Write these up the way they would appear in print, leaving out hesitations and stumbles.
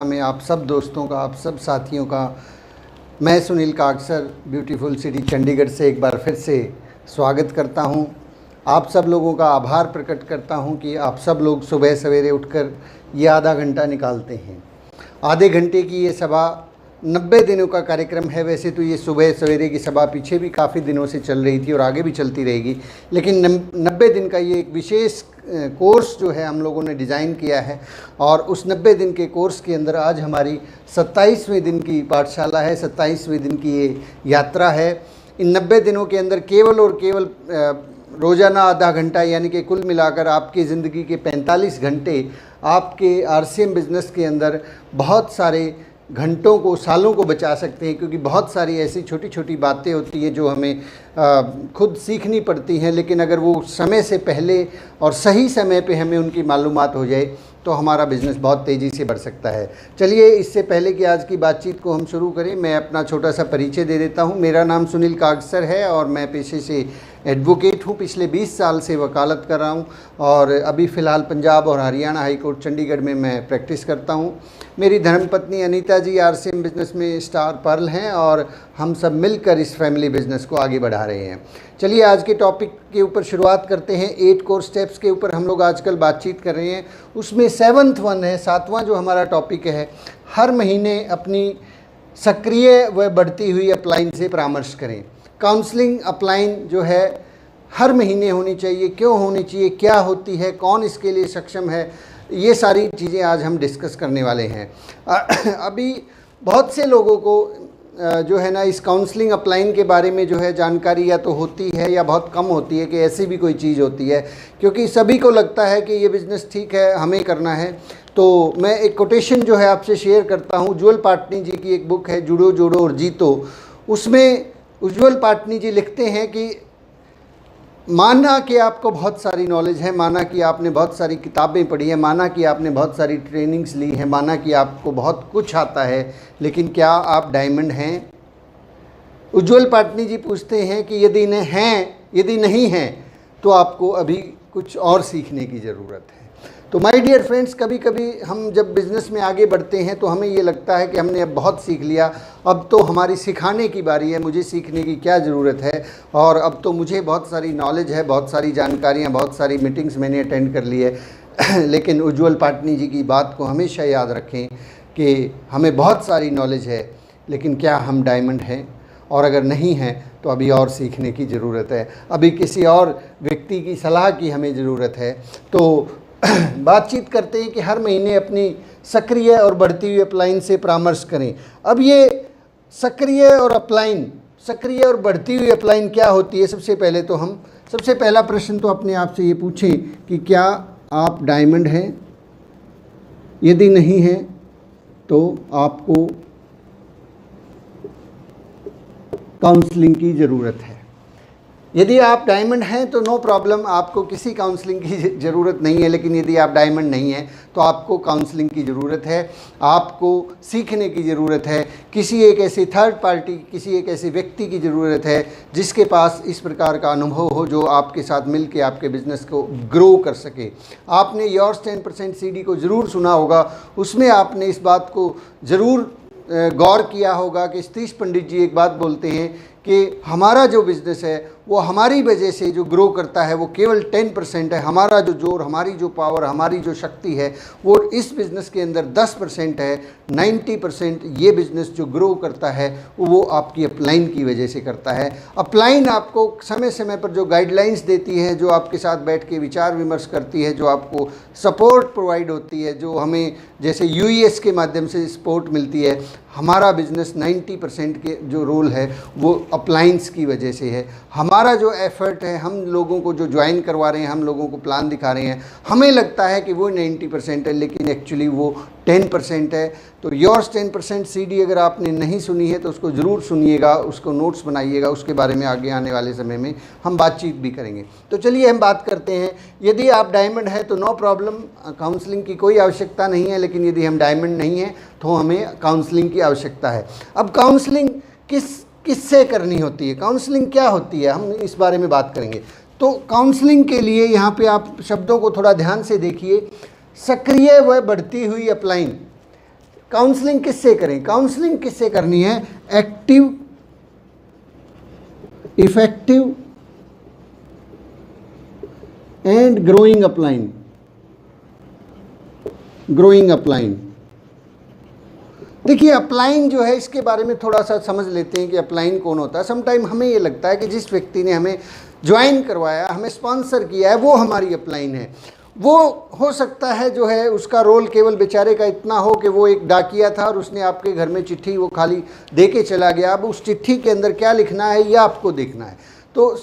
में आप सब दोस्तों का, आप सब साथियों का मैं सुनील कागसर ब्यूटीफुल सिटी चंडीगढ़ से एक बार फिर से स्वागत करता हूं। आप सब लोगों का आभार प्रकट करता हूं कि आप सब लोग सुबह सवेरे उठकर ये आधा घंटा निकालते हैं। आधे घंटे की ये सभा 90 दिनों का कार्यक्रम है। वैसे तो ये सुबह सवेरे की सभा पीछे भी काफ़ी दिनों से चल रही थी और आगे भी चलती रहेगी, लेकिन 90 दिन का ये एक विशेष कोर्स जो है हम लोगों ने डिज़ाइन किया है और उस 90 दिन के कोर्स के अंदर आज हमारी 27वें दिन की पाठशाला है, 27वें दिन की ये यात्रा है। इन 90 दिनों के अंदर केवल और केवल रोज़ाना आधा घंटा यानी कि कुल मिलाकर आपकी ज़िंदगी के 45 घंटे आपके आरसीएम बिज़नेस के अंदर बहुत सारे घंटों को, सालों को बचा सकते हैं, क्योंकि बहुत सारी ऐसी छोटी छोटी बातें होती हैं जो हमें खुद सीखनी पड़ती हैं, लेकिन अगर वो समय से पहले और सही समय पे हमें उनकी मालूमात हो जाए तो हमारा बिज़नेस बहुत तेज़ी से बढ़ सकता है। चलिए, इससे पहले कि आज की बातचीत को हम शुरू करें, मैं अपना छोटा सा परिचय दे देता हूं। मेरा नाम सुनील कागसर है और मैं पेशे से एडवोकेट हूं। पिछले 20 साल से वकालत कर रहा हूं और अभी फ़िलहाल पंजाब और हरियाणा हाई कोर्ट चंडीगढ़ में मैं प्रैक्टिस करता हूं। मेरी धर्मपत्नी अनीता जी आरसीएम बिज़नेस में स्टार पर्ल हैं और हम सब मिलकर इस फैमिली बिज़नेस को आगे बढ़ा रहे हैं। चलिए, आज के टॉपिक के ऊपर शुरुआत करते हैं। 8 कोर स्टेप्स के ऊपर हम लोग आजकल बातचीत कर रहे हैं, उसमें 7th वन है, 7वां जो हमारा टॉपिक है, हर महीने अपनी सक्रिय व बढ़ती हुई अपलाइन से परामर्श करें। काउंसलिंग अपलाइन जो है हर महीने होनी चाहिए। क्यों होनी चाहिए, क्या होती है, कौन इसके लिए सक्षम है, ये सारी चीज़ें आज हम डिस्कस करने वाले हैं। अभी बहुत से लोगों को जो है ना इस काउंसलिंग अपलाइन के बारे में जो है जानकारी या तो होती है या बहुत कम होती है कि ऐसी भी कोई चीज़ होती है, क्योंकि सभी को लगता है कि ये बिज़नेस ठीक है, हमें करना है। तो मैं एक कोटेशन जो है आपसे शेयर करता हूँ। उज्ज्वल पाटनी जी की एक बुक है जुड़ो जोड़ो और जीतो। उसमें उज्ज्वल पाटनी जी लिखते हैं कि माना कि आपको बहुत सारी नॉलेज है, माना कि आपने बहुत सारी किताबें पढ़ी हैं, माना कि आपने बहुत सारी ट्रेनिंग्स ली हैं, माना कि आपको बहुत कुछ आता है, लेकिन क्या आप डायमंड हैं? उज्ज्वल पाटनी जी पूछते हैं कि यदि नहीं हैं तो आपको अभी कुछ और सीखने की ज़रूरत है। तो माय डियर फ्रेंड्स, कभी कभी हम जब बिज़नेस में आगे बढ़ते हैं तो हमें ये लगता है कि हमने अब बहुत सीख लिया, अब तो हमारी सिखाने की बारी है, मुझे सीखने की क्या ज़रूरत है, और अब तो मुझे बहुत सारी नॉलेज है, बहुत सारी जानकारियाँ, बहुत सारी मीटिंग्स मैंने अटेंड कर ली है। लेकिन उज्ज्वल पाटनी जी की बात को हमेशा याद रखें कि हमें बहुत सारी नॉलेज है, लेकिन क्या हम डायमंड हैं? और अगर नहीं हैं तो अभी और सीखने की ज़रूरत है, अभी किसी और व्यक्ति की सलाह की हमें ज़रूरत है। तो बातचीत करते हैं कि हर महीने अपनी सक्रिय और बढ़ती हुई अपलाइन से परामर्श करें। अब ये सक्रिय और बढ़ती हुई अपलाइन क्या होती है? सबसे पहला प्रश्न तो अपने आप से ये पूछें कि क्या आप डायमंड हैं? यदि नहीं हैं तो आपको काउंसलिंग की ज़रूरत है। यदि आप डायमंड हैं तो नो प्रॉब्लम, आपको किसी काउंसलिंग की ज़रूरत नहीं है। लेकिन यदि आप डायमंड नहीं हैं तो आपको काउंसलिंग की ज़रूरत है, आपको सीखने की ज़रूरत है। किसी एक ऐसी थर्ड पार्टी, किसी एक ऐसे व्यक्ति की ज़रूरत है जिसके पास इस प्रकार का अनुभव हो, जो आपके साथ मिल के आपके बिज़नेस को ग्रो कर सके। आपने योर्स 10% CD को ज़रूर सुना होगा, उसमें आपने इस बात को ज़रूर गौर किया होगा कि सतीश पंडित जी एक बात बोलते हैं कि हमारा जो बिज़नेस है वो हमारी वजह से जो ग्रो करता है वो केवल 10% है। हमारा जो जोर, हमारी जो पावर, हमारी जो शक्ति है वो इस बिज़नेस के अंदर 10% है। 90% ये बिज़नेस जो ग्रो करता है वो आपकी अपलाइन की वजह से करता है। अपलाइन आपको समय समय पर जो गाइडलाइंस देती है, जो आपके साथ बैठ के विचार विमर्श करती है, जो आपको सपोर्ट प्रोवाइड होती है, जो हमें जैसे यूएस के माध्यम से सपोर्ट मिलती है। हमारा बिज़नेस 90% के जो रोल है वो अपलाइंस की वजह से है। हमारा जो एफर्ट है, हम लोगों को जो ज्वाइन करवा रहे हैं, हम लोगों को प्लान दिखा रहे हैं, हमें लगता है कि वो 90% है, लेकिन एक्चुअली वो 10% है। तो योर्स 10% CD अगर आपने नहीं सुनी है तो उसको ज़रूर सुनिएगा, उसको नोट्स बनाइएगा, उसके बारे में आगे आने वाले समय में हम बातचीत भी करेंगे। तो चलिए हम बात करते हैं। यदि आप डायमंड हैं तो नो प्रॉब्लम, काउंसलिंग की कोई आवश्यकता नहीं है। लेकिन यदि हम डायमंड नहीं हैं तो हमें काउंसलिंग की आवश्यकता है। अब काउंसलिंग किससे करनी होती है, काउंसलिंग क्या होती है, हम इस बारे में बात करेंगे। तो काउंसलिंग के लिए यहाँ पे आप शब्दों को थोड़ा ध्यान से देखिए। सक्रिय व बढ़ती हुई अपलाइन, काउंसलिंग किससे करें? काउंसलिंग किससे करनी है? Active, effective and growing upline. Growing upline, देखिए अपलाइन जो है इसके बारे में थोड़ा सा समझ लेते हैं कि अपलाइन कौन होता है। समटाइम हमें ये लगता है कि जिस व्यक्ति ने हमें ज्वाइन करवाया, हमें स्पॉन्सर किया है, वो हमारी अपलाइन है। वो हो सकता है जो है उसका रोल केवल बेचारे का इतना हो कि वो एक डाकिया था और उसने आपके घर में चिट्ठी वो खाली दे के चला गया। अब उस चिट्ठी के अंदर क्या लिखना है यह आपको देखना है। तो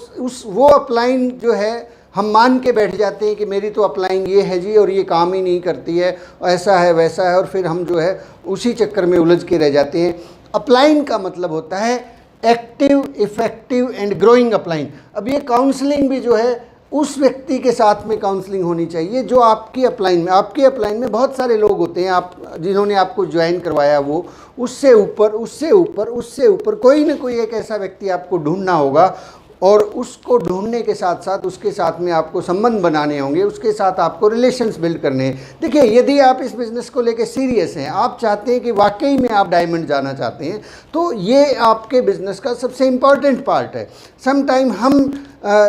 वो अपलाइन जो है हम मान के बैठ जाते हैं कि मेरी तो अपलाइन ये है जी और ये काम ही नहीं करती है, ऐसा है वैसा है, और फिर हम जो है उसी चक्कर में उलझ के रह जाते हैं। अपलाइन का मतलब होता है active, effective and growing upline. अब ये काउंसलिंग भी जो है उस व्यक्ति के साथ में काउंसलिंग होनी चाहिए जो आपकी अपलाइन में, आपकी अपलाइन में बहुत सारे लोग होते हैं, आप जिन्होंने आपको ज्वाइन करवाया, वो उससे ऊपर उससे ऊपर उससे ऊपर कोई ना कोई एक ऐसा व्यक्ति आपको ढूंढना होगा, और उसको ढूंढने के साथ साथ उसके साथ में आपको संबंध बनाने होंगे, उसके साथ आपको रिलेशंस बिल्ड करने हैं। देखिए यदि आप इस बिज़नेस को लेके सीरियस हैं, आप चाहते हैं कि वाकई में आप डायमंड जाना चाहते हैं, तो ये आपके बिज़नेस का सबसे इम्पॉर्टेंट पार्ट है। समटाइम हम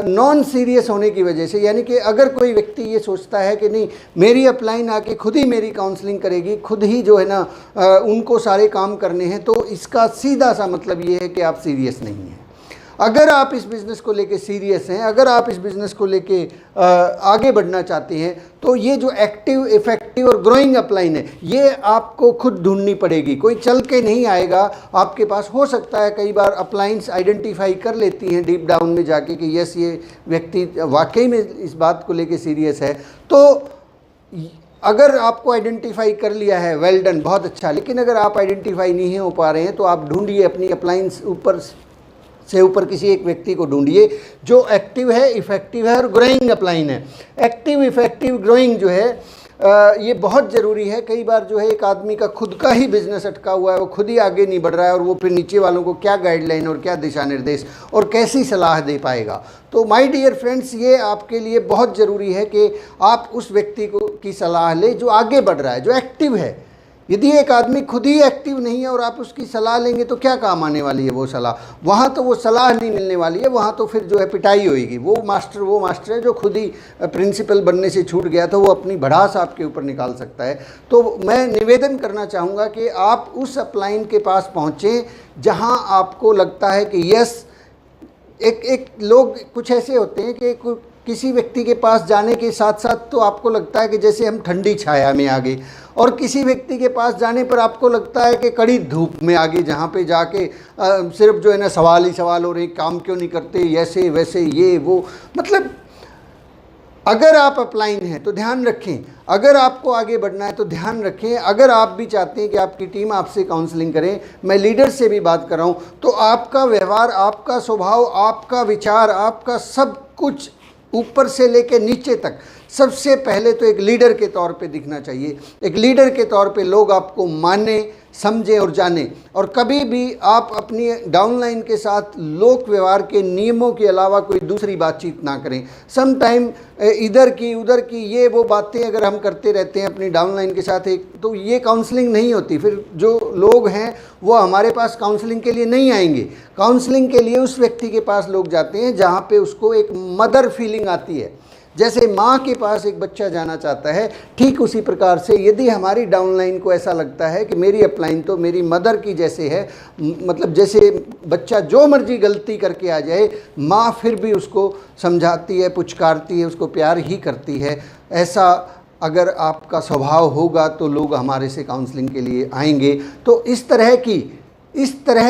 नॉन सीरियस होने की वजह से, यानी कि अगर कोई व्यक्ति ये सोचता है कि नहीं मेरी अपलाइन आके खुद ही मेरी काउंसलिंग करेगी, खुद ही जो है ना उनको सारे काम करने हैं, तो इसका सीधा सा मतलब ये है कि आप सीरियस नहीं हैं। अगर आप इस बिज़नेस को लेके सीरियस हैं, अगर आप इस बिज़नेस को लेके आगे बढ़ना चाहते हैं, तो ये जो एक्टिव, इफेक्टिव और ग्रोइंग अपलाइन है ये आपको खुद ढूंढनी पड़ेगी। कोई चल के नहीं आएगा आपके पास। हो सकता है कई बार अपलाइंस आइडेंटिफाई कर लेती हैं डीप डाउन में जाके कि यस ये व्यक्ति वाकई में इस बात को लेके सीरियस है। तो अगर आपको आइडेंटिफाई कर लिया है, वेल डन, बहुत अच्छा। लेकिन अगर आप आइडेंटिफाई नहीं हो पा रहे हैं तो आप ढूंढिए अपनी अपलाइंस ऊपर से ऊपर किसी एक व्यक्ति को ढूंढिए जो एक्टिव है, इफेक्टिव है और ग्रोइंग अपलाइन है। एक्टिव, इफेक्टिव, ग्रोइंग जो है ये बहुत ज़रूरी है। कई बार जो है एक आदमी का खुद का ही बिजनेस अटका हुआ है, वो खुद ही आगे नहीं बढ़ रहा है, और वो फिर नीचे वालों को क्या गाइडलाइन और क्या दिशा निर्देश और कैसी सलाह दे पाएगा। तो माय डियर फ्रेंड्स, ये आपके लिए बहुत ज़रूरी है कि आप उस व्यक्ति को की सलाह लें जो आगे बढ़ रहा है, जो एक्टिव है। यदि एक आदमी खुद ही एक्टिव नहीं है और आप उसकी सलाह लेंगे तो क्या काम आने वाली है वो सलाह? वहाँ तो वो सलाह नहीं मिलने वाली है, वहाँ तो फिर जो है पिटाई होएगी। वो मास्टर है जो खुद ही प्रिंसिपल बनने से छूट गया था, वो अपनी भड़ास आपके ऊपर निकाल सकता है। तो मैं निवेदन करना चाहूँगा कि आप उस अपलाइन के पास पहुँचें जहाँ आपको लगता है कि यस, एक लोग कुछ ऐसे होते हैं कि किसी व्यक्ति के पास जाने के साथ साथ तो आपको लगता है कि जैसे हम ठंडी छाया में आ गए, और किसी व्यक्ति के पास जाने पर आपको लगता है कि कड़ी धूप में आ गए, जहाँ पे जाके सिर्फ जो है ना सवाल ही सवाल हो रहे, काम क्यों नहीं करते, ऐसे वैसे ये वो। मतलब अगर आप अपलाइन हैं तो ध्यान रखें, अगर आपको आगे बढ़ना है तो ध्यान रखें। अगर आप भी चाहते हैं कि आपकी टीम आपसे काउंसलिंग करें, मैं लीडर से भी बात कर रहा हूँ, तो आपका व्यवहार, आपका स्वभाव, आपका विचार, आपका सब कुछ ऊपर से लेकर नीचे तक सबसे पहले तो एक लीडर के तौर पे दिखना चाहिए। एक लीडर के तौर पे लोग आपको माने, समझें और जाने। और कभी भी आप अपनी डाउनलाइन के साथ लोक व्यवहार के नियमों के अलावा कोई दूसरी बातचीत ना करें। सम टाइम इधर की उधर की ये वो बातें अगर हम करते रहते हैं अपनी डाउनलाइन के साथ, एक तो ये काउंसलिंग नहीं होती। फिर जो लोग हैं वो हमारे पास काउंसलिंग के लिए नहीं आएंगे। काउंसलिंग के लिए उस व्यक्ति के पास लोग जाते हैं जहाँ पे उसको एक मदर फीलिंग आती है। जैसे माँ के पास एक बच्चा जाना चाहता है, ठीक उसी प्रकार से यदि हमारी डाउनलाइन को ऐसा लगता है कि मेरी अपलाइन तो मेरी मदर की जैसे है, मतलब जैसे बच्चा जो मर्जी गलती करके आ जाए, माँ फिर भी उसको समझाती है, पुचकारती है, उसको प्यार ही करती है। ऐसा अगर आपका स्वभाव होगा तो लोग हमारे से काउंसलिंग के लिए आएंगे। तो इस तरह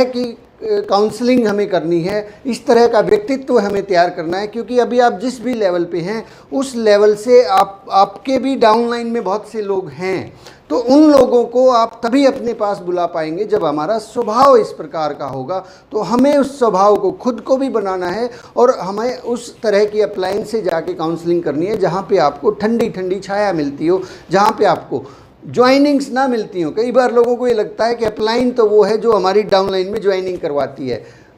की काउंसलिंग हमें करनी है, इस तरह का व्यक्तित्व हमें तैयार करना है। क्योंकि अभी आप जिस भी लेवल पे हैं उस लेवल से आपके भी डाउनलाइन में बहुत से लोग हैं, तो उन लोगों को आप तभी अपने पास बुला पाएंगे जब हमारा स्वभाव इस प्रकार का होगा। तो हमें उस स्वभाव को खुद को भी बनाना है और हमें उस तरह की अपलाइन से जाके काउंसलिंग करनी है जहाँ पे आपको ठंडी ठंडी छाया मिलती हो, जहाँ पे आपको ज्वाइनिंग्स ना मिलती हो। कई बार लोगों को ये लगता है कि अपलाइन तो वो है जो हमारी डाउनलाइन में ज्वाइनिंग करवाती है।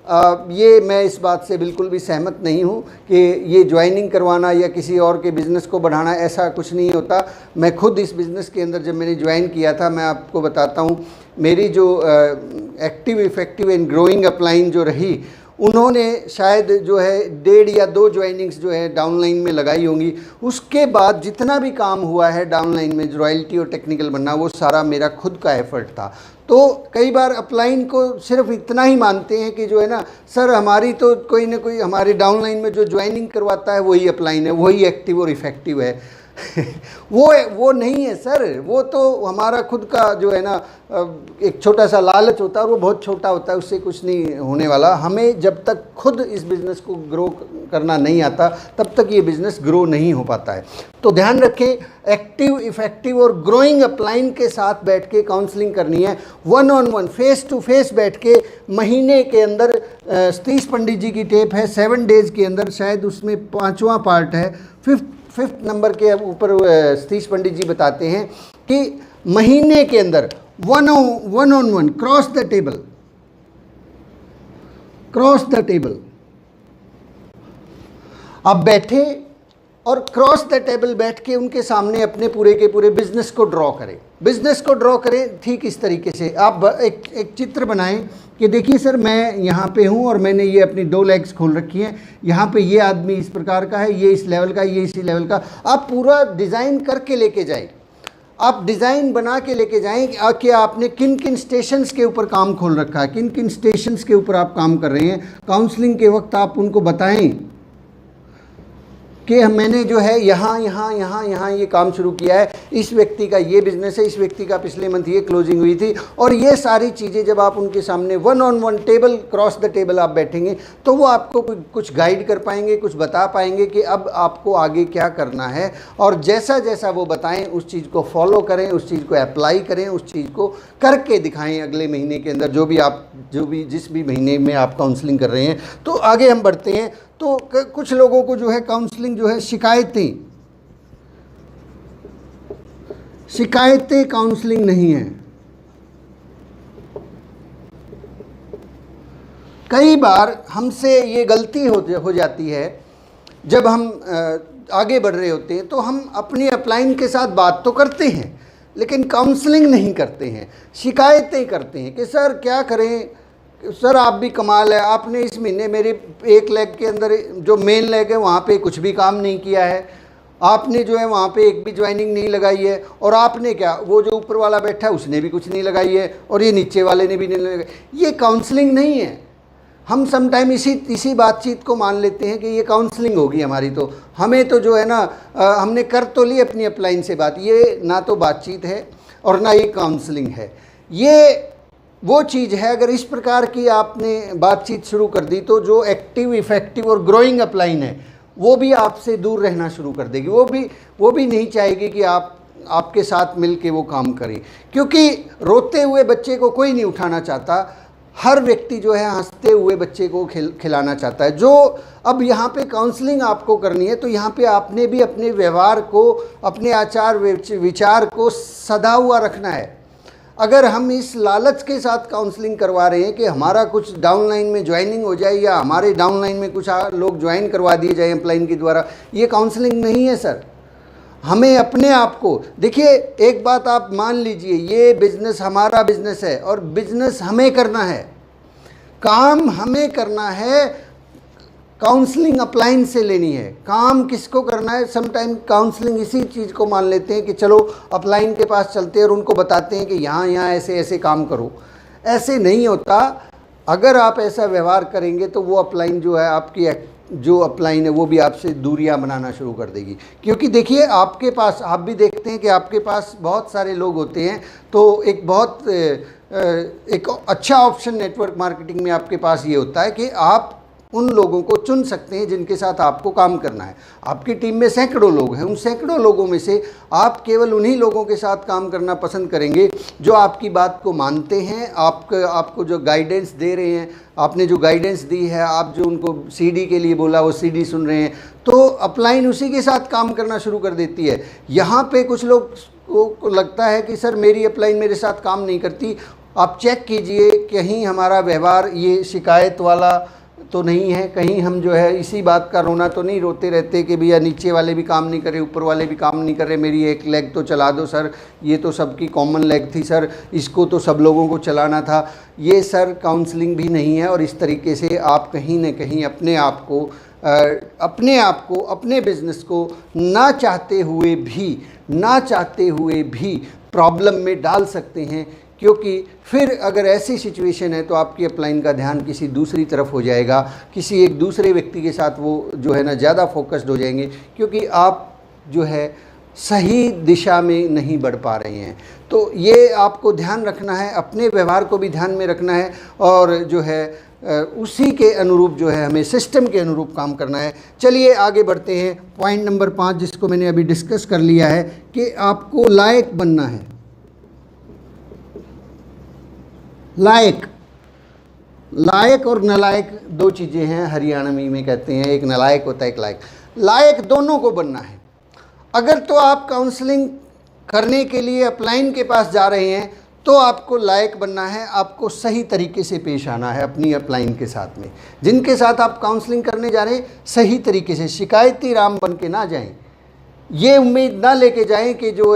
ये मैं इस बात से बिल्कुल भी सहमत नहीं हूँ कि ये ज्वाइनिंग करवाना या किसी और के बिज़नेस को बढ़ाना, ऐसा कुछ नहीं होता। मैं खुद इस बिज़नेस के अंदर जब मैंने ज्वाइन किया था, मैं आपको बताता हूँ, मेरी जो active effective and growing upline जो रही, उन्होंने शायद जो है 1.5 या 2 ज्वाइनिंग्स जो है डाउनलाइन में लगाई होंगी। उसके बाद जितना भी काम हुआ है डाउनलाइन में, रॉयल्टी और टेक्निकल बनना, वो सारा मेरा खुद का एफर्ट था। तो कई बार अपलाइन को सिर्फ इतना ही मानते हैं कि जो है ना सर, हमारी तो कोई ना कोई हमारे डाउनलाइन में जो ज्वाइनिंग करवाता है वही अपलाइन है, वही एक्टिव और इफ़ेक्टिव है। वो नहीं है सर, वो तो हमारा खुद का जो है ना एक छोटा सा लालच होता है, और वो बहुत छोटा होता है, उससे कुछ नहीं होने वाला। हमें जब तक खुद इस बिज़नेस को ग्रो करना नहीं आता, तब तक ये बिज़नेस ग्रो नहीं हो पाता है। तो ध्यान रखें, एक्टिव इफ़ेक्टिव और ग्रोइंग अपलाइन के साथ बैठ के काउंसलिंग करनी है, 1-on-1 फेस टू फेस बैठ के। महीने के अंदर सतीश पंडित जी की टेप है 7 डेज़ के अंदर, शायद उसमें 5वां पार्ट है, फिफ्थ नंबर के ऊपर सतीश पंडित जी बताते हैं कि महीने के अंदर 1-on-1 क्रॉस द टेबल आप बैठे और क्रॉस द टेबल बैठ के उनके सामने अपने पूरे के पूरे बिजनेस को ड्रॉ करें। ठीक इस तरीके से आप एक चित्र बनाएं कि देखिए सर, मैं यहाँ पे हूँ और मैंने ये अपनी 2 लेग्स खोल रखी हैं, यहाँ पे ये आदमी इस प्रकार का है, ये इस लेवल का, ये इसी लेवल का। आप पूरा डिज़ाइन करके लेके जाएं, आप डिज़ाइन बना के लेके जाएं कि आपने किन किन स्टेशंस के ऊपर काम खोल रखा है, किन किन स्टेशंस के ऊपर आप काम कर रहे हैं। काउंसलिंग के वक्त आप उनको बताएं कि मैंने जो है यहाँ ये काम शुरू किया है, इस व्यक्ति का ये बिज़नेस है, इस व्यक्ति का पिछले मंथ ये क्लोजिंग हुई थी। और ये सारी चीज़ें जब आप उनके सामने 1-on-1 table cross the table आप बैठेंगे, तो वो आपको कुछ गाइड कर पाएंगे, कुछ बता पाएंगे कि अब आपको आगे क्या करना है। और जैसा जैसा वो बताएं उस चीज़ को फॉलो करें, उस चीज़ को अप्लाई करें, उस चीज़ को करके दिखाएँ अगले महीने के अंदर, जिस भी महीने में आप काउंसलिंग कर रहे हैं। तो आगे हम बढ़ते हैं। तो कुछ लोगों को जो है काउंसलिंग जो है शिकायतें काउंसलिंग नहीं है। कई बार हमसे ये गलती हो जाती है, जब हम आगे बढ़ रहे होते हैं तो हम अपनी अपलाइन के साथ बात तो करते हैं, लेकिन काउंसलिंग नहीं करते हैं, शिकायतें करते हैं कि सर क्या करें, सर आप भी कमाल है, आपने इस महीने मेरे 1 लेग के अंदर जो मेन लेग है वहाँ पे कुछ भी काम नहीं किया है, आपने जो है वहाँ पे एक भी ज्वाइनिंग नहीं लगाई है, और आपने क्या, वो जो ऊपर वाला बैठा है उसने भी कुछ नहीं लगाई है, और ये नीचे वाले ने भी नहीं लगाई। ये काउंसलिंग नहीं है। हम समटाइम इसी बातचीत को मान लेते हैं कि ये काउंसलिंग होगी हमारी, तो हमें तो जो है ना हमने कर तो ली अपनी अपलाइन से बात। ये ना तो बातचीत है और ना ये काउंसलिंग है। ये वो चीज़ है, अगर इस प्रकार की आपने बातचीत शुरू कर दी तो जो एक्टिव इफ़ेक्टिव और ग्रोइंग अपलाइन है वो भी आपसे दूर रहना शुरू कर देगी। वो भी नहीं चाहेगी कि आपके साथ मिल के वो काम करे, क्योंकि रोते हुए बच्चे को कोई नहीं उठाना चाहता। हर व्यक्ति जो है हंसते हुए बच्चे को खिलाना चाहता है। जो अब यहाँ पे काउंसलिंग आपको करनी है, तो यहाँ पे आपने भी अपने व्यवहार को, अपने आचार विचार को सदा हुआ रखना है। अगर हम इस लालच के साथ काउंसलिंग करवा रहे हैं कि हमारा कुछ डाउनलाइन में ज्वाइनिंग हो जाए या हमारे डाउनलाइन में कुछ लोग ज्वाइन करवा दिए जाए अपलाइन के द्वारा, ये काउंसलिंग नहीं है सर। हमें अपने आप को देखिए, एक बात आप मान लीजिए, ये बिज़नेस हमारा बिज़नेस है और बिज़नेस हमें करना है, काम हमें करना है, काउंसलिंग अपलाइन से लेनी है। काम किसको करना है? समटाइम काउंसलिंग इसी चीज़ को मान लेते हैं कि चलो अपलाइन के पास चलते हैं और उनको बताते हैं कि यहाँ ऐसे ऐसे काम करो। ऐसे नहीं होता। अगर आप ऐसा व्यवहार करेंगे तो वो अपलाइन जो है, आपकी जो अपलाइन है वो भी आपसे दूरियां बनाना शुरू कर देगी। क्योंकि देखिए, आपके पास, आप भी देखते हैं कि आपके पास बहुत सारे लोग होते हैं, तो एक अच्छा ऑप्शन नेटवर्क मार्केटिंग में आपके पास ये होता है कि आप उन लोगों को चुन सकते हैं जिनके साथ आपको काम करना है। आपकी टीम में सैकड़ों लोग हैं, उन सैकड़ों लोगों में से आप केवल उन्हीं लोगों के साथ काम करना पसंद करेंगे जो आपकी बात को मानते हैं, आपको जो गाइडेंस दे रहे हैं, आपने जो गाइडेंस दी है, आप जो उनको सीडी के लिए बोला वो सीडी सुन रहे हैं, तो अपलाइन उसी के साथ काम करना शुरू कर देती है। यहाँ पे कुछ लोग को लगता है कि सर मेरी अपलाइन मेरे साथ काम नहीं करती। आप चेक कीजिए कहीं हमारा व्यवहार ये शिकायत वाला तो नहीं है, कहीं हम जो है इसी बात का रोना तो नहीं रोते रहते कि भैया नीचे वाले भी काम नहीं कर रहे, ऊपर वाले भी काम नहीं कर रहे, मेरी एक लेग तो चला दो सर, ये तो सबकी कॉमन लेग थी सर, इसको तो सब लोगों को चलाना था। ये सर काउंसलिंग भी नहीं है। और इस तरीके से आप कहीं ना कहीं अपने आप को अपने बिज़नेस को ना चाहते हुए भी प्रॉब्लम में डाल सकते हैं, क्योंकि फिर अगर ऐसी सिचुएशन है तो आपकी अपलाइन का ध्यान किसी दूसरी तरफ हो जाएगा, किसी एक दूसरे व्यक्ति के साथ वो जो है ना ज़्यादा फोकस्ड हो जाएंगे, क्योंकि आप जो है सही दिशा में नहीं बढ़ पा रहे हैं। तो ये आपको ध्यान रखना है, अपने व्यवहार को भी ध्यान में रखना है और जो है उसी के अनुरूप जो है हमें सिस्टम के अनुरूप काम करना है। चलिए आगे बढ़ते हैं। पॉइंट नंबर 5 जिसको मैंने अभी डिस्कस कर लिया है कि आपको लायक बनना है। लायक और नलायक दो चीज़ें हैं, हरियाणवी में कहते हैं, एक नलायक होता है एक लायक। लायक दोनों को बनना है। अगर तो आप काउंसलिंग करने के लिए अपलाइन के पास जा रहे हैं तो आपको लायक बनना है, आपको सही तरीके से पेश आना है अपनी अपलाइन के साथ में। जिनके साथ आप काउंसलिंग करने जा रहे हैं सही तरीके से, शिकायती राम बन के ना जाएं। ये उम्मीद ना लेके जाएं कि जो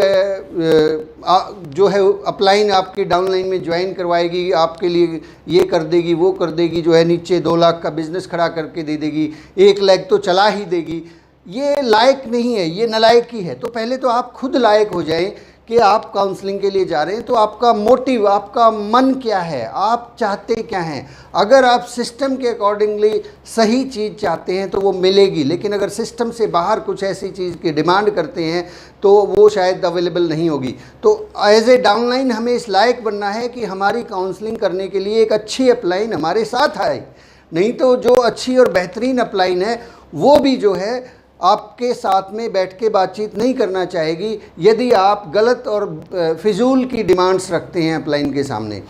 है अपलाइन आपकी डाउनलाइन में ज्वाइन करवाएगी, आपके लिए ये कर देगी वो कर देगी, जो है नीचे 2 लाख का बिज़नेस खड़ा करके दे देगी, 1 लाख तो चला ही देगी। ये लायक नहीं है, ये नलायक ही है। तो पहले तो आप खुद लायक हो जाएं कि आप काउंसलिंग के लिए जा रहे हैं, तो आपका मोटिव, आपका मन क्या है, आप चाहते क्या हैं। अगर आप सिस्टम के अकॉर्डिंगली सही चीज़ चाहते हैं तो वो मिलेगी, लेकिन अगर सिस्टम से बाहर कुछ ऐसी चीज़ की डिमांड करते हैं तो वो शायद अवेलेबल नहीं होगी। तो एज ए डाउनलाइन हमें इस लायक बनना है कि हमारी काउंसलिंग करने के लिए एक अच्छी अपलाइन हमारे साथ आए। नहीं तो जो अच्छी और बेहतरीन अपलाइन है वो भी जो है आपके साथ में बैठ के बातचीत नहीं करना चाहेगी यदि आप गलत और फिजूल की डिमांड्स रखते हैं अपलाइन के सामने।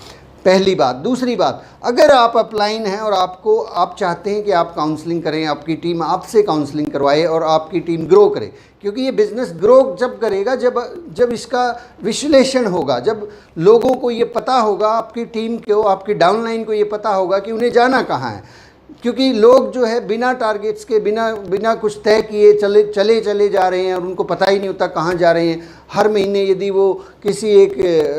पहली बात। दूसरी बात, अगर आप अपलाइन हैं और आप चाहते हैं कि आप काउंसलिंग करें, आपकी टीम आपसे काउंसलिंग करवाए और आपकी टीम ग्रो करे, क्योंकि ये बिज़नेस ग्रो जब करेगा जब इसका विश्लेषण होगा, जब लोगों को ये पता होगा, आपकी टीम को, आपकी डाउनलाइन को ये पता होगा कि उन्हें जाना कहाँ है। क्योंकि लोग जो है बिना टारगेट्स के, बिना कुछ तय किए चले जा रहे हैं और उनको पता ही नहीं होता कहाँ जा रहे हैं। हर महीने यदि वो किसी एक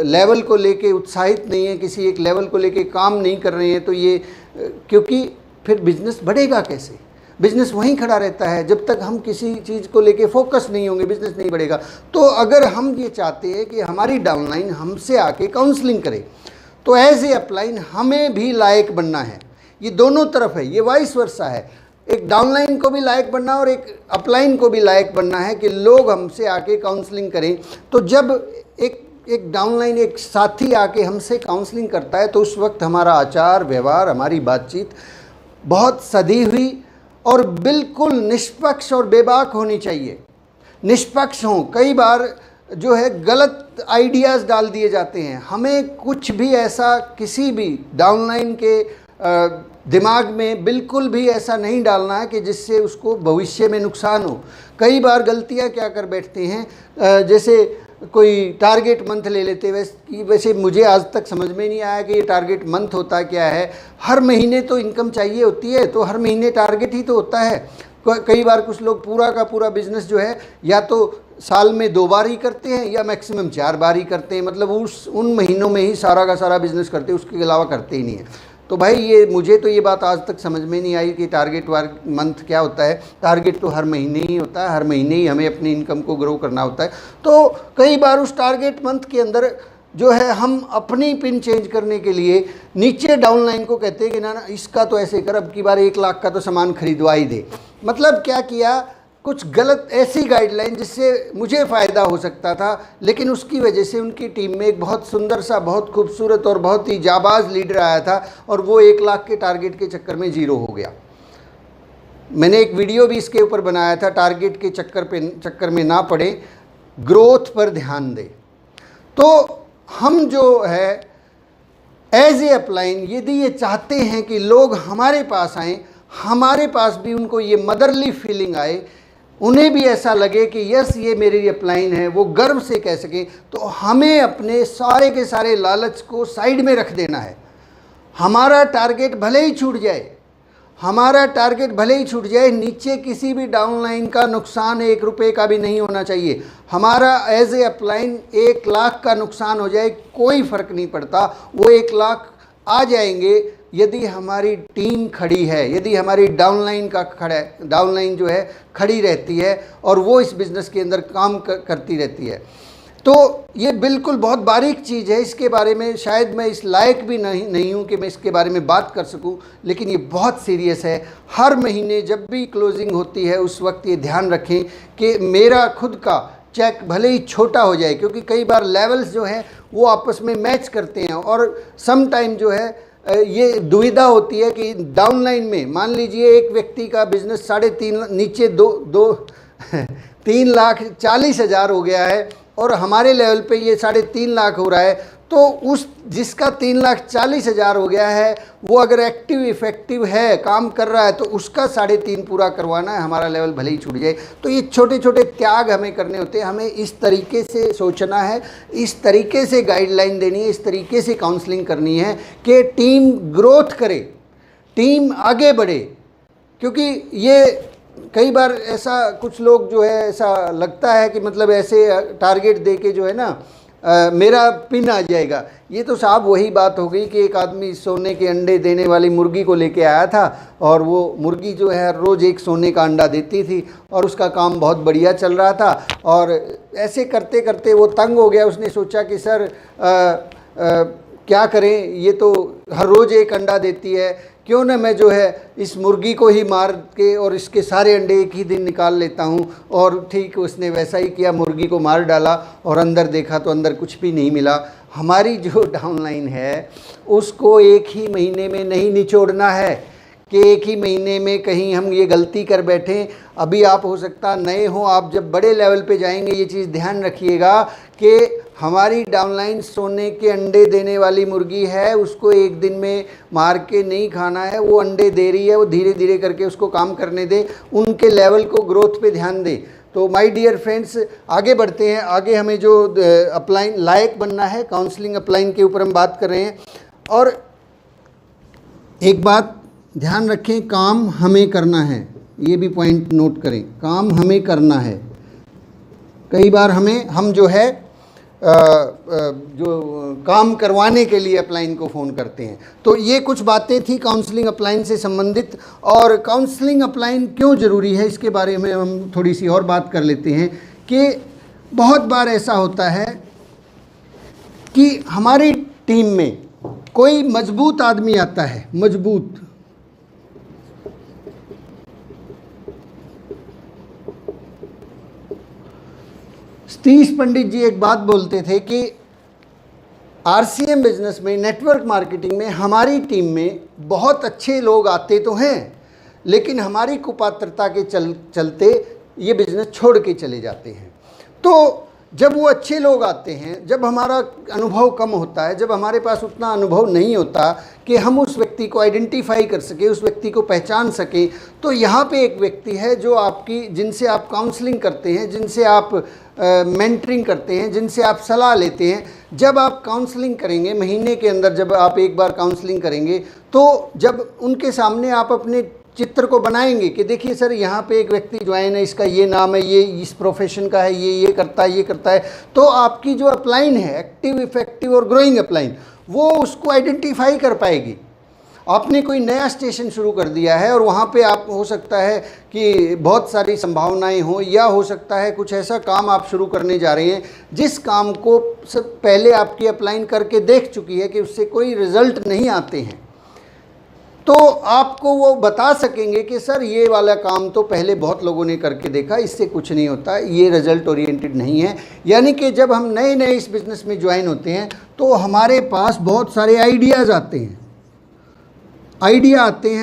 लेवल को लेके उत्साहित नहीं है, किसी एक लेवल को लेके काम नहीं कर रहे हैं, तो ये क्योंकि फिर बिज़नेस बढ़ेगा कैसे। बिज़नेस वहीं खड़ा रहता है जब तक हम किसी चीज़ को लेके फोकस नहीं होंगे, बिज़नेस नहीं बढ़ेगा। तो अगर हम ये चाहते हैं कि हमारी डाउनलाइन हमसे आके काउंसलिंग करे तो एज ए अपलाइन हमें भी लायक बनना है। ये दोनों तरफ है, ये वाइस वर्सा है। एक डाउनलाइन को भी लायक बनना और एक अपलाइन को भी लायक बनना है कि लोग हमसे आके काउंसलिंग करें। तो जब एक डाउनलाइन, एक साथी आके हमसे काउंसलिंग करता है तो उस वक्त हमारा आचार व्यवहार, हमारी बातचीत बहुत सधी हुई और बिल्कुल निष्पक्ष और बेबाक होनी चाहिए। निष्पक्ष हों। कई बार जो है गलत आइडियाज़ डाल दिए जाते हैं। हमें कुछ भी ऐसा किसी भी डाउनलाइन के दिमाग में बिल्कुल भी ऐसा नहीं डालना है कि जिससे उसको भविष्य में नुकसान हो। कई बार गलतियां क्या कर बैठते हैं, जैसे कोई टारगेट मंथ ले लेते। वैसे मुझे आज तक समझ में नहीं आया कि ये टारगेट मंथ होता क्या है। हर महीने तो इनकम चाहिए होती है, तो हर महीने टारगेट ही तो होता है। कई बार कुछ लोग पूरा का पूरा बिज़नेस जो है या तो साल में 2 बार ही करते हैं या मैक्सिमम 4 बार ही करते हैं, मतलब उन महीनों में ही सारा का सारा बिज़नेस करते हैं, उसके अलावा करते ही नहीं है। तो भाई मुझे तो ये बात आज तक समझ में नहीं आई कि टारगेट मंथ क्या होता है। टारगेट तो हर महीने ही होता है, हर महीने ही हमें अपनी इनकम को ग्रो करना होता है। तो कई बार उस टारगेट मंथ के अंदर जो है हम अपनी पिन चेंज करने के लिए नीचे डाउनलाइन को कहते हैं कि ना इसका तो ऐसे कर, अब की बार 1 लाख का तो सामान खरीदवा ही दे। मतलब क्या किया, कुछ गलत ऐसी गाइडलाइन जिससे मुझे फ़ायदा हो सकता था, लेकिन उसकी वजह से उनकी टीम में एक बहुत सुंदर सा, बहुत खूबसूरत और बहुत ही जाबाज लीडर आया था और वो 1 लाख के टारगेट के चक्कर में 0 हो गया। मैंने एक वीडियो भी इसके ऊपर बनाया था, टारगेट के चक्कर में ना पड़े, ग्रोथ पर ध्यान दें। तो हम जो है एज ए अपलाइन यदि ये चाहते हैं कि लोग हमारे पास आएँ, हमारे पास भी उनको ये मदरली फीलिंग आए, उन्हें भी ऐसा लगे कि यस ये मेरी अपलाइन है, वो गर्व से कह सकें। तो हमें अपने सारे के सारे लालच को साइड में रख देना है। हमारा टारगेट भले ही छूट जाए, हमारा टारगेट भले ही छूट जाए, नीचे किसी भी डाउनलाइन का नुकसान 1 रुपये का भी नहीं होना चाहिए। हमारा एज ए अपलाइन 1 लाख का नुकसान हो जाए कोई फ़र्क नहीं पड़ता, वो 1 लाख आ जाएंगे यदि हमारी टीम खड़ी है, यदि हमारी डाउनलाइन जो है खड़ी रहती है और वो इस बिज़नेस के अंदर काम करती रहती है। तो ये बिल्कुल बहुत बारीक चीज़ है, इसके बारे में शायद मैं इस लायक भी नहीं हूँ कि मैं इसके बारे में बात कर सकूँ, लेकिन ये बहुत सीरियस है। हर महीने जब भी क्लोजिंग होती है उस वक्त ये ध्यान रखें कि मेरा खुद का चेक भले ही छोटा हो जाए, क्योंकि कई बार लेवल्स जो है वो आपस में मैच करते हैं और सम टाइम जो है ये दुविधा होती है कि डाउनलाइन में मान लीजिए एक व्यक्ति का बिज़नेस 3.5 नीचे 3,40,000 हो गया है और हमारे लेवल पे ये 3.5 लाख हो रहा है, तो उस जिसका 3,40,000 हो गया है वो अगर एक्टिव इफेक्टिव है, काम कर रहा है, तो उसका 3.5 पूरा करवाना है, हमारा लेवल भले ही छूट जाए। तो ये छोटे छोटे त्याग हमें करने होते हैं, हमें इस तरीके से सोचना है, इस तरीके से गाइडलाइन देनी है, इस तरीके से काउंसलिंग करनी है कि टीम ग्रोथ करे, टीम आगे बढ़े। क्योंकि ये कई बार ऐसा कुछ लोग जो है ऐसा लगता है कि मतलब ऐसे टारगेट दे के जो है ना मेरा पिन आ जाएगा। ये तो साहब वही बात हो गई कि एक आदमी सोने के अंडे देने वाली मुर्गी को लेके आया था और वो मुर्गी जो है हर रोज़ एक सोने का अंडा देती थी और उसका काम बहुत बढ़िया चल रहा था। और ऐसे करते करते वो तंग हो गया, उसने सोचा कि सर क्या करें, ये तो हर रोज़ एक अंडा देती है, क्यों ना मैं जो है इस मुर्गी को ही मार के और इसके सारे अंडे एक ही दिन निकाल लेता हूँ। और ठीक उसने वैसा ही किया, मुर्गी को मार डाला और अंदर देखा तो अंदर कुछ भी नहीं मिला। हमारी जो डाउनलाइन है उसको एक ही महीने में नहीं निचोड़ना है कि एक ही महीने में कहीं हम ये गलती कर बैठें। अभी आप हो सकता नए हो, आप जब बड़े लेवल पे जाएंगे ये चीज़ ध्यान रखिएगा कि हमारी डाउनलाइन सोने के अंडे देने वाली मुर्गी है, उसको एक दिन में मार के नहीं खाना है। वो अंडे दे रही है, वो धीरे धीरे करके उसको काम करने दे, उनके लेवल को ग्रोथ पे ध्यान दे। तो माय डियर फ्रेंड्स, आगे बढ़ते हैं। आगे हमें जो अपलाइन लायक बनना है, काउंसलिंग अपलाइन के ऊपर हम बात कर रहे हैं। और एक बात ध्यान रखें, काम हमें करना है, ये भी पॉइंट नोट करें, काम हमें करना है। कई बार हम जो है जो काम करवाने के लिए अपलाइन को फ़ोन करते हैं। तो ये कुछ बातें थी काउंसलिंग अपलाइन से संबंधित। और काउंसलिंग अपलाइन क्यों ज़रूरी है इसके बारे में हम थोड़ी सी और बात कर लेते हैं कि बहुत बार ऐसा होता है कि हमारी टीम में कोई मजबूत आदमी आता है, मजबूत, सतीश पंडित जी एक बात बोलते थे कि आरसीएम बिजनेस में, नेटवर्क मार्केटिंग में हमारी टीम में बहुत अच्छे लोग आते तो हैं, लेकिन हमारी कुपात्रता के चलते ये बिज़नेस छोड़ के चले जाते हैं। तो जब वो अच्छे लोग आते हैं, जब हमारा अनुभव कम होता है, जब हमारे पास उतना अनुभव नहीं होता कि हम उस व्यक्ति को आइडेंटिफाई कर सकें, उस व्यक्ति को पहचान सकें, तो यहाँ पे एक व्यक्ति है जो जिनसे आप काउंसलिंग करते हैं, जिनसे आप मेंटरिंग करते हैं, जिनसे आप सलाह लेते हैं। जब आप काउंसलिंग करेंगे महीने के अंदर, जब आप एक बार काउंसलिंग करेंगे, तो जब उनके सामने आप अपने चित्र को बनाएंगे कि देखिए सर यहाँ पे एक व्यक्ति ज्वाइन है, इसका ये नाम है, ये इस प्रोफेशन का है, ये करता है, ये करता है, तो आपकी जो अपलाइन है, एक्टिव, इफेक्टिव और ग्रोइंग अपलाइन, वो उसको आइडेंटिफाई कर पाएगी। आपने कोई नया स्टेशन शुरू कर दिया है और वहाँ पे आप, हो सकता है कि बहुत सारी संभावनाएं हो, या हो सकता है कुछ ऐसा काम आप शुरू करने जा रहे हैं जिस काम को सब पहले आपकी अपलाइन करके देख चुकी है कि उससे कोई रिज़ल्ट नहीं आते हैं, तो आपको वो बता सकेंगे कि सर ये वाला काम तो पहले बहुत लोगों ने करके देखा, इससे कुछ नहीं होता, ये रिज़ल्ट ओरिएंटेड नहीं है। यानी कि जब हम नए नए इस बिज़नेस में ज्वाइन होते हैं तो हमारे पास बहुत सारे आइडियाज़ आते हैं,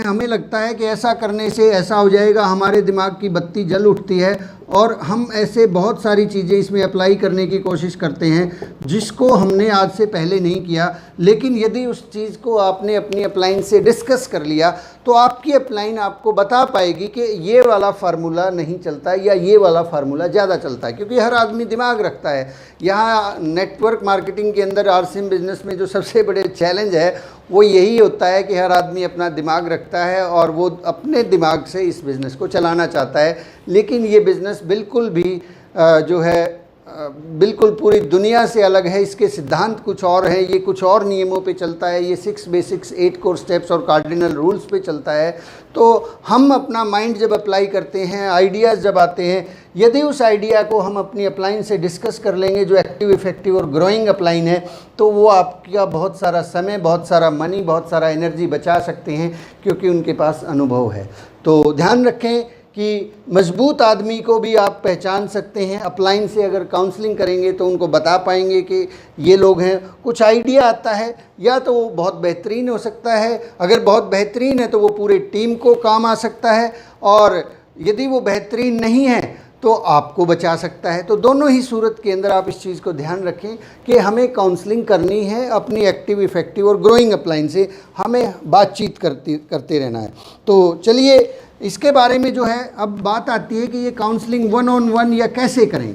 हमें लगता है कि ऐसा करने से ऐसा हो जाएगा, हमारे दिमाग की बत्ती जल उठती है और हम ऐसे बहुत सारी चीज़ें इसमें अप्लाई करने की कोशिश करते हैं जिसको हमने आज से पहले नहीं किया। लेकिन यदि उस चीज़ को आपने अपनी अपलाइन से डिस्कस कर लिया तो आपकी अपलाइन आपको बता पाएगी कि ये वाला फार्मूला नहीं चलता या ये वाला फार्मूला ज़्यादा चलता है, क्योंकि हर आदमी दिमाग रखता है। यहाँ नेटवर्क मार्केटिंग के अंदर RCM बिज़नेस में जो सबसे बड़े चैलेंज है वो यही होता है कि हर आदमी अपना दिमाग रखता है और वो अपने दिमाग से इस बिज़नेस को चलाना चाहता है। लेकिन ये बिज़नेस बिल्कुल भी जो है बिल्कुल पूरी दुनिया से अलग है। इसके सिद्धांत कुछ और हैं, ये कुछ और नियमों पे चलता है, ये 6 बेसिक्स 8 कोर स्टेप्स और कार्डिनल रूल्स पे चलता है। तो हम अपना माइंड जब अप्लाई करते हैं, आइडियाज़ जब आते हैं, यदि उस आइडिया को हम अपनी अपलाइन से डिस्कस कर लेंगे जो एक्टिव, इफेक्टिव और ग्रोइंग अपलाइन है, तो वो आपका बहुत सारा समय, बहुत सारा मनी, बहुत सारा एनर्जी बचा सकते हैं, क्योंकि उनके पास अनुभव है। तो ध्यान रखें कि मजबूत आदमी को भी आप पहचान सकते हैं। अपलाइन से अगर काउंसलिंग करेंगे तो उनको बता पाएंगे कि ये लोग हैं। कुछ आइडिया आता है या तो वो बहुत बेहतरीन हो सकता है, अगर बहुत बेहतरीन है तो वो पूरे टीम को काम आ सकता है, और यदि वो बेहतरीन नहीं है तो आपको बचा सकता है। तो दोनों ही सूरत के अंदर आप इस चीज़ को ध्यान रखें कि हमें काउंसलिंग करनी है अपनी एक्टिव, इफेक्टिव और ग्रोइंग अपलाइन से, हमें बातचीत करते रहना है। तो चलिए इसके बारे में जो है अब बात आती है कि ये काउंसलिंग 1-on-1 या कैसे करें।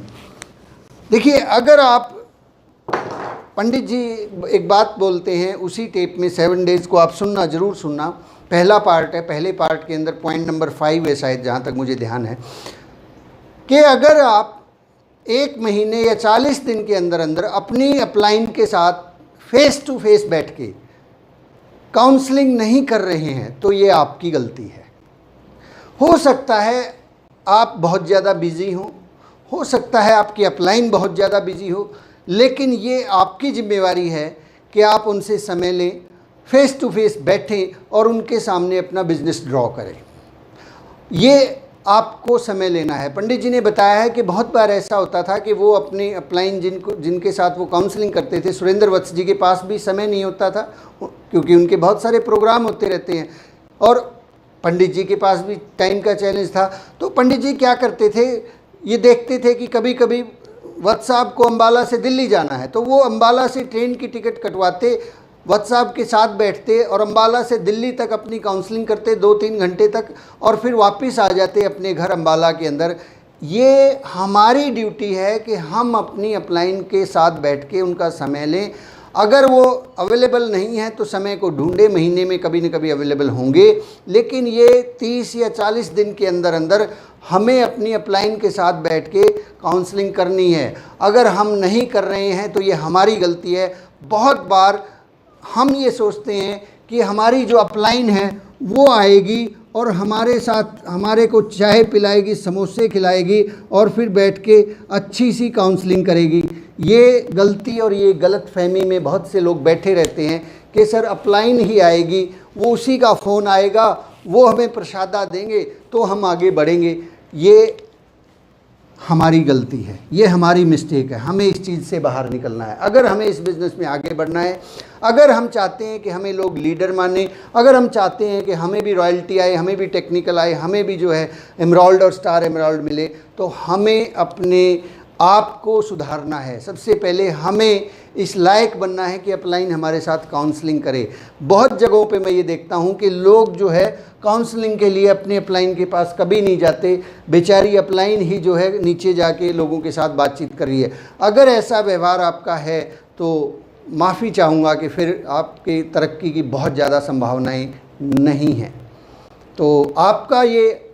देखिए, अगर आप पंडित जी एक बात बोलते हैं उसी टेप में 7 डेज़ को आप सुनना, ज़रूर सुनना। पहला पार्ट है, पहले पार्ट के अंदर पॉइंट नंबर 5 है शायद, जहाँ तक मुझे ध्यान है, कि अगर आप 1 महीने या 40 दिन के अंदर अंदर अपनी अपलाइन के साथ फेस टू फेस बैठ के काउंसलिंग नहीं कर रहे हैं तो ये आपकी गलती है। हो सकता है आप बहुत ज़्यादा बिज़ी हो सकता है आपकी अपलाइन बहुत ज़्यादा बिज़ी हो, लेकिन ये आपकी जिम्मेवारी है कि आप उनसे समय लें, फेस टू फेस बैठें और उनके सामने अपना बिज़नेस ड्रॉ करें। ये आपको समय लेना है। पंडित जी ने बताया है कि बहुत बार ऐसा होता था कि वो अपने अपलाइन जिनके साथ वो काउंसलिंग करते थे, सुरेंद्र वत्स जी के पास भी समय नहीं होता था, क्योंकि उनके बहुत सारे प्रोग्राम होते रहते हैं, और पंडित जी के पास भी टाइम का चैलेंज था। तो पंडित जी क्या करते थे, ये देखते थे कि कभी कभी वत्स साहब को अम्बाला से दिल्ली जाना है, तो वो अम्बाला से ट्रेन की टिकट कटवाते, वत्स साहब के साथ बैठते और अम्बाला से दिल्ली तक अपनी काउंसलिंग करते 2-3 घंटे तक, और फिर वापस आ जाते अपने घर अम्बाला के अंदर। ये हमारी ड्यूटी है कि हम अपनी अपलाइन के साथ बैठ के उनका समय लें। अगर वो अवेलेबल नहीं है तो समय को ढूंढे, महीने में कभी न कभी अवेलेबल होंगे, लेकिन ये 30 या 40 दिन के अंदर अंदर हमें अपनी अपलाइन के साथ बैठ के काउंसलिंग करनी है। अगर हम नहीं कर रहे हैं तो ये हमारी गलती है। बहुत बार हम ये सोचते हैं कि हमारी जो अपलाइन है वो आएगी और हमारे साथ हमारे को चाय पिलाएगी, समोसे खिलाएगी और फिर बैठ के अच्छी सी काउंसलिंग करेगी। ये गलती और ये गलत फहमी में बहुत से लोग बैठे रहते हैं कि सर अपलाइन ही आएगी, वो उसी का फ़ोन आएगा, वो हमें प्रसादा देंगे तो हम आगे बढ़ेंगे। ये हमारी गलती है, ये हमारी मिस्टेक है। हमें इस चीज़ से बाहर निकलना है। अगर हमें इस बिज़नेस में आगे बढ़ना है, अगर हम चाहते हैं कि हमें लोग लीडर माने, अगर हम चाहते हैं कि हमें भी रॉयल्टी आए, हमें भी टेक्निकल आए, हमें भी जो है एमराल्ड और स्टार एमराल्ड मिले, तो हमें अपने आप को सुधारना है। सबसे पहले हमें इस लायक बनना है कि अपलाइन हमारे साथ काउंसलिंग करे। बहुत जगहों पे मैं ये देखता हूँ कि लोग जो है काउंसलिंग के लिए अपने अपलाइन के पास कभी नहीं जाते, बेचारी अपलाइन ही जो है नीचे जाके लोगों के साथ बातचीत कर रही है। अगर ऐसा व्यवहार आपका है तो माफ़ी चाहूँगा कि फिर आपकी तरक्की की बहुत ज़्यादा संभावनाएं नहीं हैं। तो आपका ये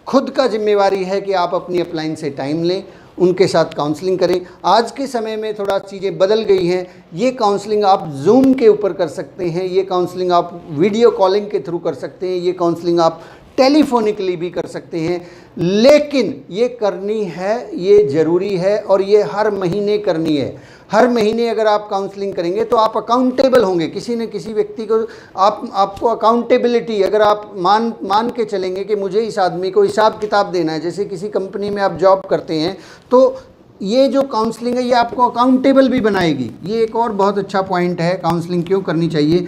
खुद का जिम्मेवारी है कि आप अपनी अपलाइन से टाइम लें, उनके साथ काउंसलिंग करें। आज के समय में थोड़ा चीज़ें बदल गई हैं। ये काउंसलिंग आप जूम के ऊपर कर सकते हैं, ये काउंसलिंग आप वीडियो कॉलिंग के थ्रू कर सकते हैं, ये काउंसलिंग आप टेलीफोनिकली भी कर सकते हैं, लेकिन ये करनी है, ये ज़रूरी है और ये हर महीने करनी है। हर महीने अगर आप काउंसलिंग करेंगे तो आप अकाउंटेबल होंगे। किसी न किसी व्यक्ति को आपको अकाउंटेबिलिटी, अगर आप मान के चलेंगे कि मुझे इस आदमी को हिसाब किताब देना है, जैसे किसी कंपनी में आप जॉब करते हैं, तो ये जो काउंसलिंग है ये आपको अकाउंटेबल भी बनाएगी। ये एक और बहुत अच्छा पॉइंट है, काउंसलिंग क्यों करनी चाहिए,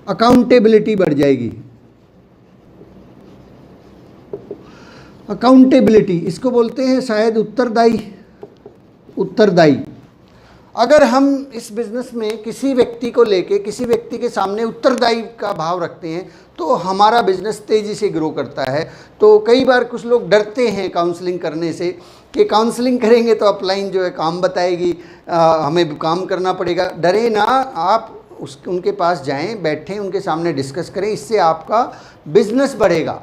अकाउंटेबिलिटी बढ़ जाएगी। अकाउंटेबिलिटी, इसको बोलते हैं शायद उत्तरदायी। अगर हम इस बिज़नेस में किसी व्यक्ति को लेके किसी व्यक्ति के सामने उत्तरदायी का भाव रखते हैं तो हमारा बिज़नेस तेज़ी से ग्रो करता है। तो कई बार कुछ लोग डरते हैं काउंसलिंग करने से कि काउंसलिंग करेंगे तो अपलाइन जो है काम बताएगी, हमें काम करना पड़ेगा। डरे ना, आप उनके पास जाएं, बैठें, उनके सामने डिस्कस करें, इससे आपका बिज़नेस बढ़ेगा।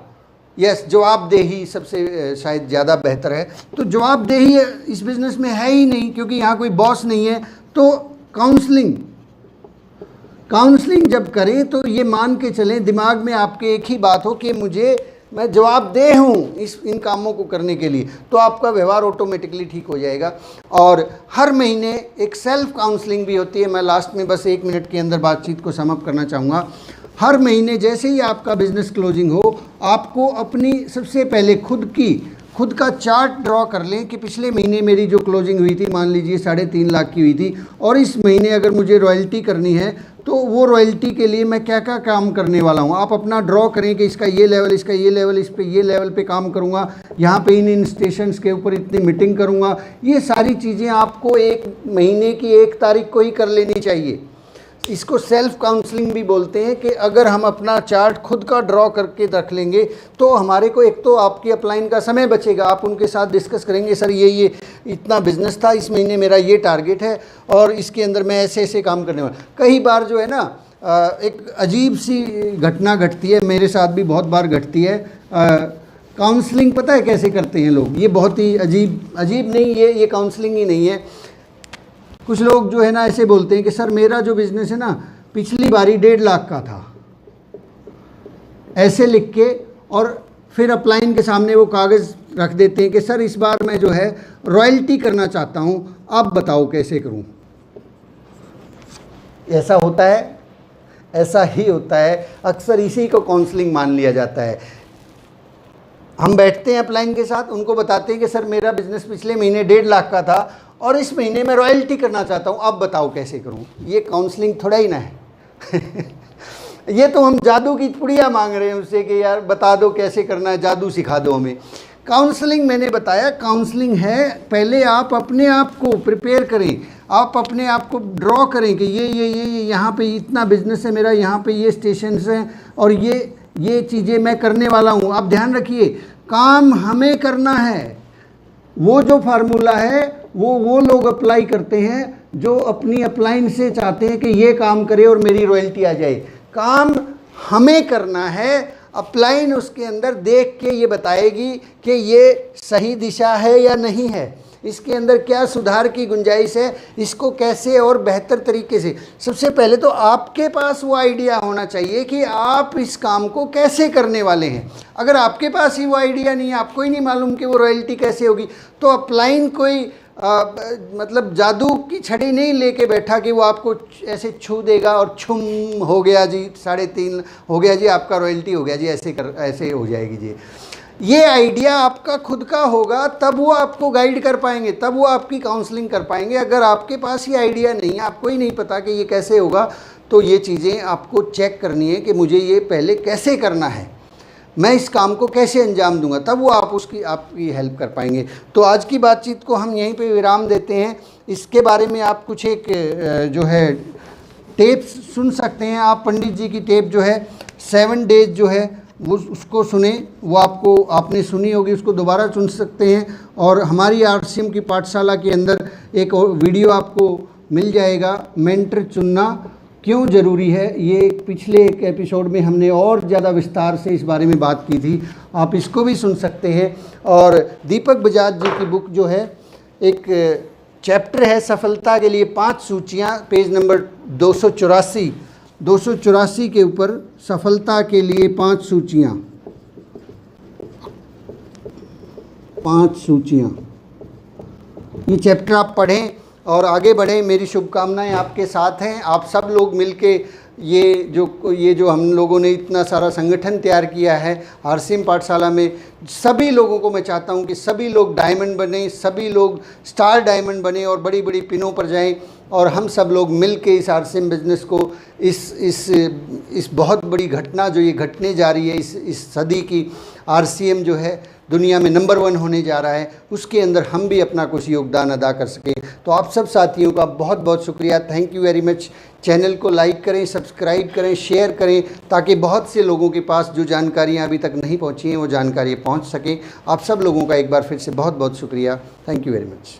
यस, जवाबदेही सबसे शायद ज़्यादा बेहतर है। तो जवाबदेही इस बिज़नेस में है ही नहीं क्योंकि यहाँ कोई बॉस नहीं है। तो काउंसलिंग जब करें तो ये मान के चलें, दिमाग में आपके एक ही बात हो कि मैं जवाबदेह हूँ इन कामों को करने के लिए, तो आपका व्यवहार ऑटोमेटिकली ठीक हो जाएगा। और हर महीने एक सेल्फ काउंसलिंग भी होती है। मैं लास्ट में बस 1 मिनट के अंदर बातचीत को सम अप करना चाहूँगा। हर महीने जैसे ही आपका बिज़नेस क्लोजिंग हो, आपको अपनी सबसे पहले खुद का चार्ट ड्रॉ कर लें कि पिछले महीने मेरी जो क्लोजिंग हुई थी, मान लीजिए 3.5 लाख की हुई थी, और इस महीने अगर मुझे रॉयल्टी करनी है तो वो रॉयल्टी के लिए मैं क्या क्या काम करने वाला हूँ। आप अपना ड्रॉ करें कि इसका ये लेवल, इसका ये लेवल, इस पे ये लेवल पे काम करूँगा, यहाँ पे इन स्टेशंस के ऊपर इतनी मीटिंग करूँगा। ये सारी चीज़ें आपको 1 महीने की 1 तारीख को ही कर लेनी चाहिए। इसको सेल्फ काउंसलिंग भी बोलते हैं कि अगर हम अपना चार्ट खुद का ड्रॉ करके रख लेंगे तो हमारे को एक तो आपकी अपलाइन का समय बचेगा। आप उनके साथ डिस्कस करेंगे, सर ये इतना बिजनेस था, इस महीने मेरा ये टारगेट है और इसके अंदर मैं ऐसे ऐसे काम करने वाला। कई बार जो है ना एक अजीब सी घटना घटती है, मेरे साथ भी बहुत बार घटती है। काउंसलिंग पता है कैसे करते हैं लोग? ये बहुत ही अजीब नहीं, ये काउंसलिंग ही नहीं है। कुछ लोग जो है ना ऐसे बोलते हैं कि सर मेरा जो बिज़नेस है ना पिछली बारी 1.5 लाख का था, ऐसे लिख के, और फिर अपलाइन के सामने वो कागज़ रख देते हैं कि सर इस बार मैं जो है रॉयल्टी करना चाहता हूँ, आप बताओ कैसे करूँ। ऐसा होता है, ऐसा ही होता है। अक्सर इसी को काउंसलिंग मान लिया जाता है। हम बैठते हैं अपलाइन के साथ, उनको बताते हैं कि सर मेरा बिज़नेस पिछले महीने 1.5 लाख का था और इस महीने मैं रॉयल्टी करना चाहता हूँ, अब बताओ कैसे करूँ। ये काउंसलिंग थोड़ा ही ना है ये तो हम जादू की पुड़िया मांग रहे हैं उससे कि यार बता दो कैसे करना है, जादू सिखा दो हमें। काउंसलिंग मैंने बताया, काउंसलिंग है पहले आप अपने आप को प्रिपेयर करें, आप अपने आप को ड्रॉ करें कि ये यहाँ पे इतना बिजनेस है मेरा, यहाँ पे ये स्टेशंस हैं और ये चीज़ें मैं करने वाला हूँ। आप ध्यान रखिए, काम हमें करना है। वो जो फार्मूला है वो लोग अप्लाई करते हैं जो अपनी अपलाइन से चाहते हैं कि ये काम करे और मेरी रॉयल्टी आ जाए। काम हमें करना है, अपलाइन उसके अंदर देख के ये बताएगी कि ये सही दिशा है या नहीं है, इसके अंदर क्या सुधार की गुंजाइश है, इसको कैसे और बेहतर तरीके से। सबसे पहले तो आपके पास वो आइडिया होना चाहिए कि आप इस काम को कैसे करने वाले हैं। अगर आपके पास ही वो आइडिया नहीं है, आपको ही नहीं मालूम कि वो रॉयल्टी कैसे होगी, तो अपलाइन कोई मतलब जादू की छड़ी नहीं लेके बैठा कि वो आपको ऐसे छू देगा और छुम हो गया जी, 3.5 हो गया जी, आपका रॉयल्टी हो गया जी, ऐसे हो जाएगी जी। ये आइडिया आपका खुद का होगा तब वो आपको गाइड कर पाएंगे, तब वो आपकी काउंसलिंग कर पाएंगे। अगर आपके पास ये आइडिया नहीं है, आपको ही नहीं पता कि ये कैसे होगा, तो ये चीज़ें आपको चेक करनी है कि मुझे ये पहले कैसे करना है, मैं इस काम को कैसे अंजाम दूंगा, तब वो आपकी हेल्प कर पाएंगे। तो आज की बातचीत को हम यहीं पे विराम देते हैं। इसके बारे में आप कुछ एक जो है टेप सुन सकते हैं। आप पंडित जी की टेप जो है 7 डेज जो है वो उसको सुने, वो आपने सुनी होगी, उसको दोबारा सुन सकते हैं। और हमारी RCM की पाठशाला के अंदर एक वीडियो आपको मिल जाएगा, मेंटर चुनना क्यों ज़रूरी है। ये पिछले एक एपिसोड में हमने और ज़्यादा विस्तार से इस बारे में बात की थी, आप इसको भी सुन सकते हैं। और दीपक बजाज जी की बुक जो है, एक चैप्टर है सफलता के लिए 5 सूचियाँ, पेज नंबर 284 के ऊपर सफलता के लिए 5 सूचियाँ। ये चैप्टर आप पढ़ें और आगे बढ़ें। मेरी शुभकामनाएं आपके साथ हैं। आप सब लोग मिलके ये जो हम लोगों ने इतना सारा संगठन तैयार किया है RCM पाठशाला में, सभी लोगों को मैं चाहता हूं कि सभी लोग डायमंड बने, सभी लोग स्टार डायमंड बने और बड़ी बड़ी पिनों पर जाएं, और हम सब लोग मिल के इस RCM बिज़नेस को इस बहुत बड़ी घटना जो ये घटने जा रही है इस सदी की, RCM जो है दुनिया में नंबर 1 होने जा रहा है, उसके अंदर हम भी अपना कुछ योगदान अदा कर सकें। तो आप सब साथियों का बहुत बहुत शुक्रिया, thank you very much. Channel को लाइक करें, सब्सक्राइब करें, शेयर करें, ताकि बहुत से लोगों के पास जो जानकारियाँ अभी तक नहीं पहुँची हैं वो जानकारी पहुँच सकें। आप सब लोगों का एक बार फिर से बहुत बहुत शुक्रिया, थैंक यू वेरी मच।